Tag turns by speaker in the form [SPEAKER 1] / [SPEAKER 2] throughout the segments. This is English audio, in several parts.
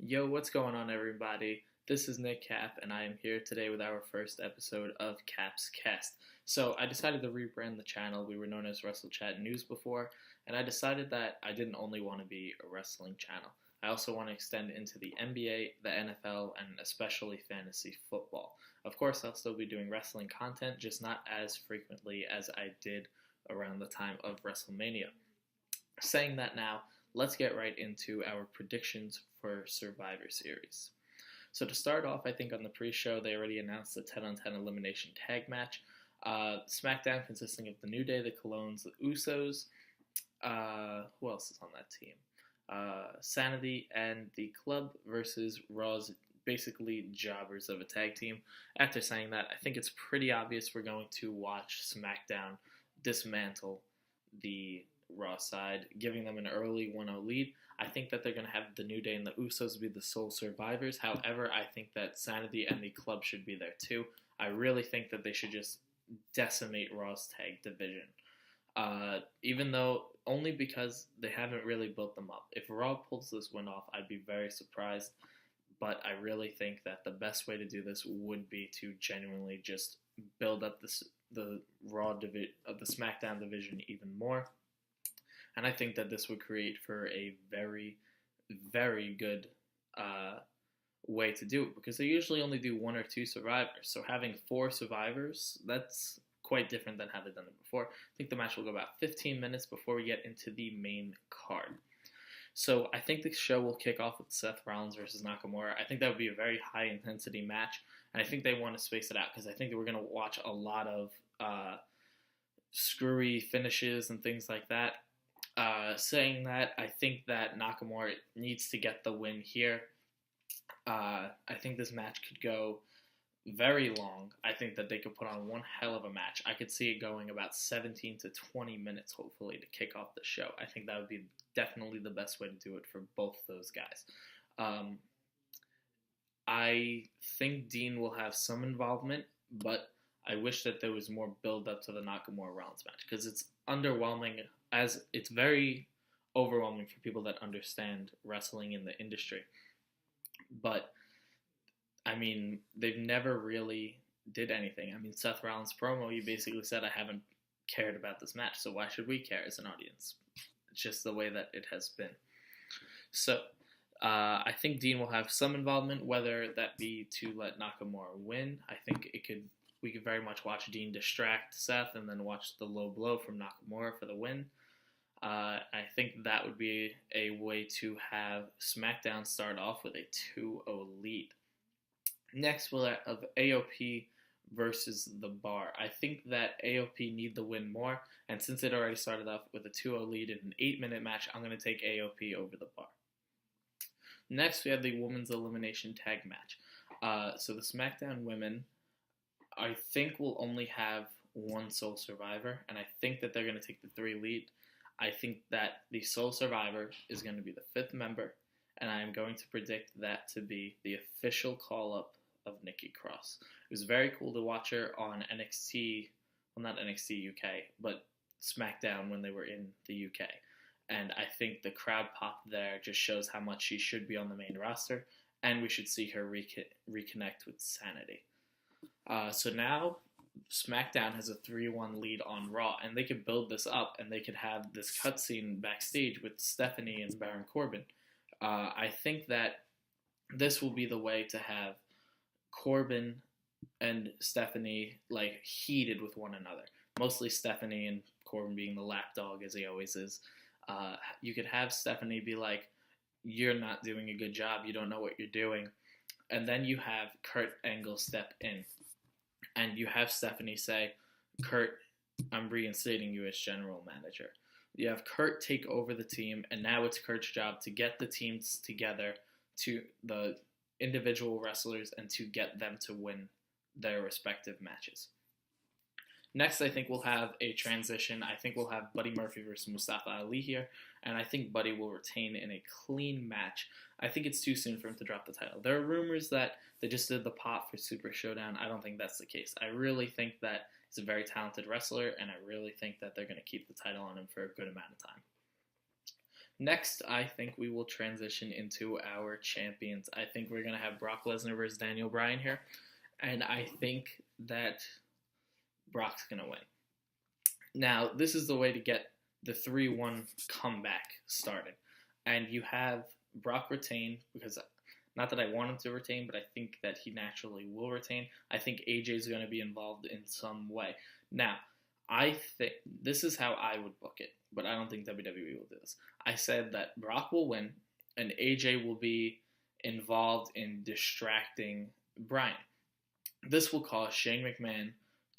[SPEAKER 1] Yo, what's going on, everybody? This is Nick Cap, and I am here today with our first episode of KapsCast. So, I decided to rebrand the channel. We were known as Wrestle Chat News before, and I decided that I didn't only want to be a wrestling channel. I also want to extend into the NBA, the NFL, and especially fantasy football. Of course, I'll still be doing wrestling content, just not as frequently as I did around the time of WrestleMania. Saying that now, let's get right into our predictions for Survivor Series. So to start off, I think on the pre-show they already announced the 10-on-10 Elimination Tag Match. Smackdown consisting of the New Day, the Colognes, the Usos. Who else is on that team? Sanity and the Club versus Raw's basically jobbers of a tag team. After saying that, I think it's pretty obvious we're going to watch SmackDown dismantle the Raw side, giving them an early 1-0 lead. I think that they're going to have the New Day and the Usos be the sole survivors. However, I think that Sanity and the Club should be there too. I really think that they should just decimate Raw's tag division. Even though, only because they haven't really built them up. If Raw pulls this win off, I'd be very surprised. But I really think that the best way to do this would be to genuinely just build up the Raw division of the SmackDown division even more. And I think that this would create for a very, very good way to do it, because they usually only do 1 or 2 survivors. So having 4 survivors, that's quite different than how they've done it before. I think the match will go about 15 minutes before we get into the main card. So I think the show will kick off with Seth Rollins versus Nakamura. I think that would be a very high-intensity match, and I think they want to space it out because I think that we're going to watch a lot of screwy finishes and things like that. Saying that, I think that Nakamura needs to get the win here. I think this match could go very long. I think that they could put on one hell of a match. I could see it going about 17 to 20 minutes, hopefully, to kick off the show. I think that would be definitely the best way to do it for both those guys. I think Dean will have some involvement, but I wish that there was more build up to the Nakamura-Rollins match, because it's underwhelming, as it's very overwhelming for people that understand wrestling in the industry. But I mean, they've never really did anything. I mean, Seth Rollins' promo, he basically said, I haven't cared about this match, so why should we care as an audience? It's just the way that it has been. So, I think Dean will have some involvement, whether that be to let Nakamura win. I think we could very much watch Dean distract Seth and then watch the low blow from Nakamura for the win. I think that would be a way to have SmackDown start off with a 2-0 lead. Next, we'll have AOP versus The Bar. I think that AOP need the win more, and since it already started off with a 2-0 lead in an 8-minute match, I'm going to take AOP over The Bar. Next, we have the Women's Elimination Tag Match. So the Smackdown Women, I think, will only have one sole survivor, and I think that they're going to take the 3 lead. I think that the sole survivor is going to be the 5th member, and I am going to predict that to be the official call-up of Nikki Cross. It was very cool to watch her on NXT, well, not NXT UK, but SmackDown when they were in the UK. And I think the crowd pop there just shows how much she should be on the main roster, and we should see her reconnect with Sanity. So now SmackDown has a 3-1 lead on Raw, and they could build this up, and they could have this cutscene backstage with Stephanie and Baron Corbin. I think that this will be the way to have Corbin and Stephanie like heated with one another. Mostly Stephanie and Corbin being the lapdog as he always is. You could have Stephanie be like, "You're not doing a good job. You don't know what you're doing," and then you have Kurt Angle step in, and you have Stephanie say, "Kurt, I'm reinstating you as general manager." You have Kurt take over the team, and now it's Kurt's job to get the teams together, to the individual wrestlers, and to get them to win their respective matches. Next, I think we'll have a transition. I think we'll have Buddy Murphy versus Mustafa Ali here, and I think Buddy will retain in a clean match. I think it's too soon for him to drop the title. There are rumors that they just did the pop for Super Showdown. I don't think that's the case. I really think that he's a very talented wrestler, and I really think that they're going to keep the title on him for a good amount of time. Next, I think we will transition into our champions. I think we're going to have Brock Lesnar versus Daniel Bryan here. And I think that Brock's going to win. Now, this is the way to get the 3-1 comeback started. And you have Brock retain, because not that I want him to retain, but I think that he naturally will retain. I think AJ is going to be involved in some way. Now, I think this is how I would book it, but I don't think WWE will do this. I said that Brock will win, and AJ will be involved in distracting Bryan. This will cause Shane McMahon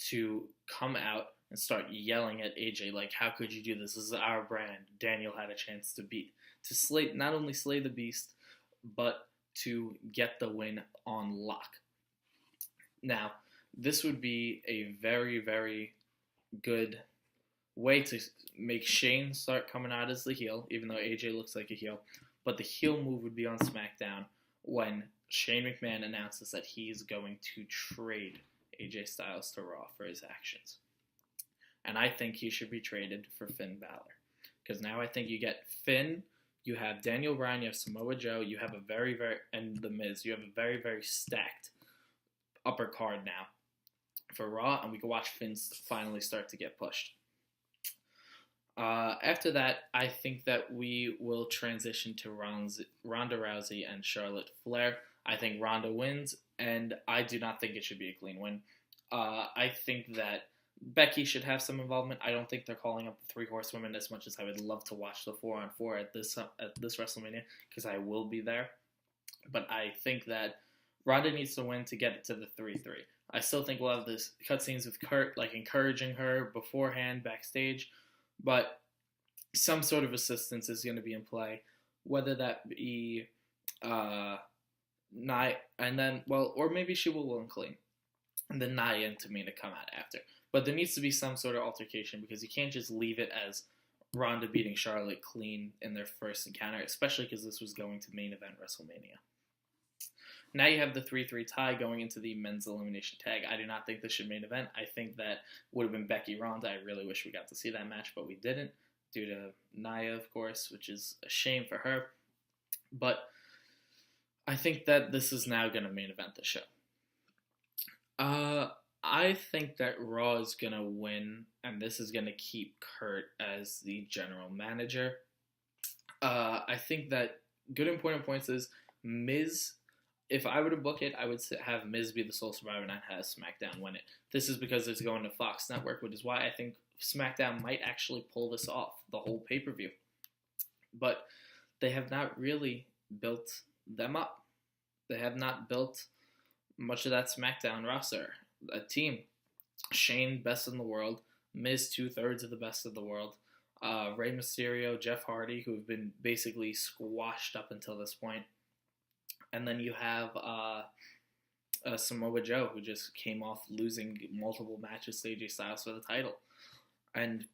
[SPEAKER 1] to come out and start yelling at AJ like, how could you do this? This is our brand. Daniel had a chance to slay, not only slay the beast, but to get the win on lock. Now, this would be a very, very good way to make Shane start coming out as the heel, even though AJ looks like a heel. But the heel move would be on SmackDown when Shane McMahon announces that he's going to trade AJ Styles to Raw for his actions. And I think he should be traded for Finn Balor. Because now I think you get Finn, you have Daniel Bryan, you have Samoa Joe, you have and The Miz. You have a very, very stacked upper card now for Raw, and we can watch Finn finally start to get pushed. After that, I think that we will transition to Ronda Rousey and Charlotte Flair. I think Ronda wins, and I do not think it should be a clean win. I think that Becky should have some involvement. I don't think they're calling up the 3 Horsewomen as much as I would love to watch the 4-on-4 at this WrestleMania, because I will be there. But I think that Ronda needs to win to get it to the 3-3. I still think we'll have this cutscenes with Kurt, like encouraging her beforehand, backstage, but some sort of assistance is going to be in play, whether that be Nia, and then, or maybe she will win clean, and then Nia and Tamina come out after. But there needs to be some sort of altercation, because you can't just leave it as Ronda beating Charlotte clean in their first encounter, especially because this was going to main event WrestleMania. Now you have the 3-3 tie going into the men's elimination tag. I do not think this should main event. I think that would have been Becky Ronda. I really wish we got to see that match, but we didn't, due to Nia, of course, which is a shame for her. But I think that this is now going to main event the show. I think that Raw is going to win, and this is going to keep Kurt as the general manager. I think that good important points is Miz. If I were to book it, I would have Miz be the sole survivor and have SmackDown win it. This is because it's going to Fox Network, which is why I think SmackDown might actually pull this off, the whole pay-per-view. But they have not really built them up. They have not built much of that SmackDown roster. A team. Shane, best in the world. Miz, 2/3 of the best of the world. Rey Mysterio, Jeff Hardy, who have been basically squashed up until this point. And then you have Samoa Joe, who just came off losing multiple matches to AJ Styles for the title. And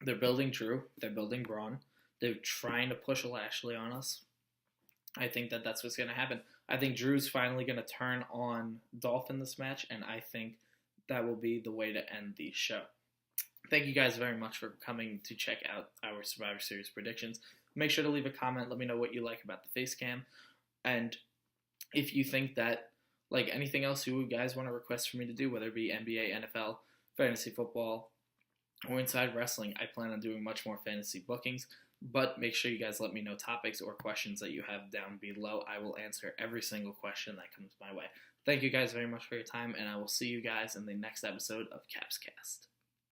[SPEAKER 1] they're building Drew. They're building Braun. They're trying to push Lashley on us. I think that that's what's going to happen. I think Drew's finally going to turn on Dolph in this match, and I think that will be the way to end the show. Thank you guys very much for coming to check out our Survivor Series predictions. Make sure to leave a comment. Let me know what you like about the face cam. And if you think that, like anything else you guys want to request for me to do, whether it be NBA, NFL, fantasy football, or inside wrestling, I plan on doing much more fantasy bookings. But make sure you guys let me know topics or questions that you have down below. I will answer every single question that comes my way. Thank you guys very much for your time, and I will see you guys in the next episode of KapsCast.